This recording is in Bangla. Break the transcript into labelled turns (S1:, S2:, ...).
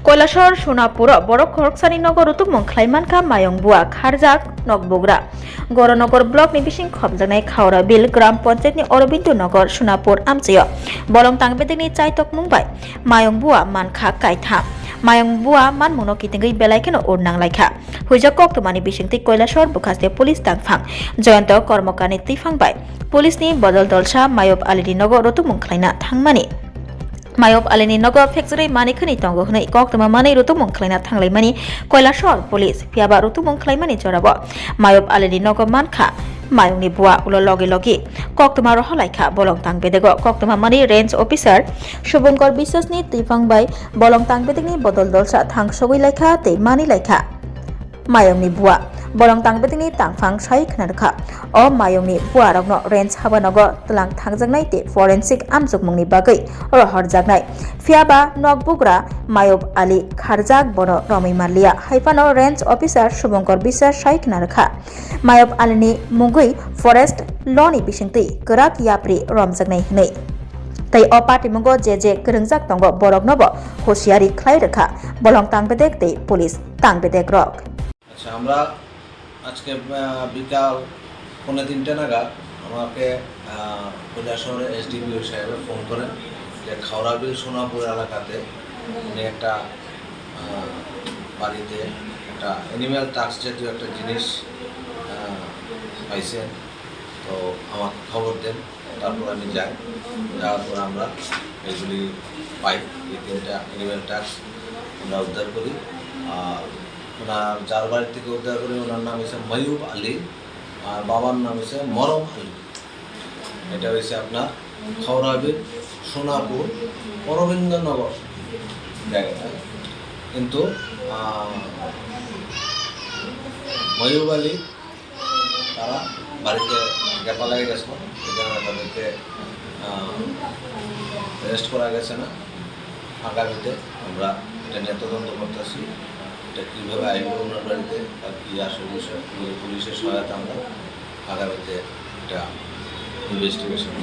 S1: কৈলাসহর সোনাপুর বড় খড়কসানি নগর উতুকমং খ্লাইমানখা মায়ংবুয়া খারজাক নকবুগ্রা গড়নগর block ni bising khobjaknai khawra bil গ্রাম পঞ্চায়েত ni অরবিন্দ নগর সোনাপুর আমচিয় বলং তাংবেদিনি চাইতক মুংবাই মায়ংবুয়া মানখা কাইথা মায়ংবুয়া মানমুনো কিতিঙ্গই বেলাইকেনো উড়নাংলাইখা হুইজা কক্তমানি বিসিংতি কৈলাসহর বুখাস্তে পুলিশ তাংফাং জয়ন্ত কর্মকারনি তিফাংবাই পুলিশনি বদল দলসা মায়ব আলিনি নগর উতুকমং খ্লাইনা থাংমানি মায়ব আলিনি নগর ফেক্টরি মানিখনি তঙ্গ হनै কক্তমা মানি রুতুমং খ্লাইনা থাংলাইমানি কৈলাসহর পুলিশ ফিয়াবা রুতুমং খ্লাইমানি জরাব মায়ব আলিনি নগর মানখা মায়ংনি বুয়া উলো লগে লগে কক্তমা রহলাইখা বলং তাংবেদেগ কক্তমা মানি রেঞ্জ অফিসার শুভঙ্কর বিশ্বাসনি তিফাংবাই বলং তাংবেদেগনি বদল দলসা থাংসগৈ লাইখা তে মানি লাইখা মায়ংনি বুয়া বলং তাংবেদিনি তাংফাং সাই খনারখা অ মায়ংনি বুয়া রগ্ন রেঞ্জ হাবানগ তলাং থাংজাকনাই তে ফরেন্সিক আমজুকমংনি বাগৈ রহরজাকনাই ফিয়াবা নকবুগ্রা মায়ব আলী খারজাক বন রমি মালিয়া হাইফানো রেঞ্জ অফিসার শুভঙ্কর বিশ্বাস সাই খনারখা মায়ব আলীনি মুগৈ ফরেস্ট লনি বিসিংতি গরাক याप्रि रमजाकनाय हनै তাই অপাটিমঙ্গ যে গরংজাক তঙ্গ বরগনব হুঁশিয়ারি খ্লাই রেখা বলং তাংবেদেক তে পুলিশ তাংবেদেক রক।
S2: আচ্ছা, আমরা আজকে বিকাল 3:45 নাগাদ আমাকে কৈলাসহরে এসডিপিও সাহেব ফোন করেন যে খাওড়াবিল সোনাপুর এলাকাতে উনি একটা বাড়িতে একটা অ্যানিম্যাল টাক্স জাতীয় একটা জিনিস পাইছেন, তো আমাকে খবর দেন। তারপর আমি যাই, যাওয়ার পর আমরা এগুলি পাই। এই 3টা অ্যানিম্যাল টাক্স আমরা উদ্ধার করি। ওনার যার বাড়ি থেকে উদ্ধার করি ওনার নাম হচ্ছে মায়ুব আলী আর বাবার নাম হচ্ছে মরম আলী। এটা হয়েছে আপনার খাওড়াবিল সোনাপুর অরবিন্দনগর জায়গাটা। কিন্তু মায়ুব আলী তারা বাড়িতে গ্যাপা লাগে গেছিল, এখানে তাদেরকে অ্যারেস্ট করা গেছে না। আগামীতে আমরা এটা নিয়ে তদন্ত করতেছি, এটা কীভাবে আইব ওনার বাড়িতে আর কী আসল বিষয় পুলিশের সহায়তা আমরা আগামীতে এটা ইনভেস্টিগেশন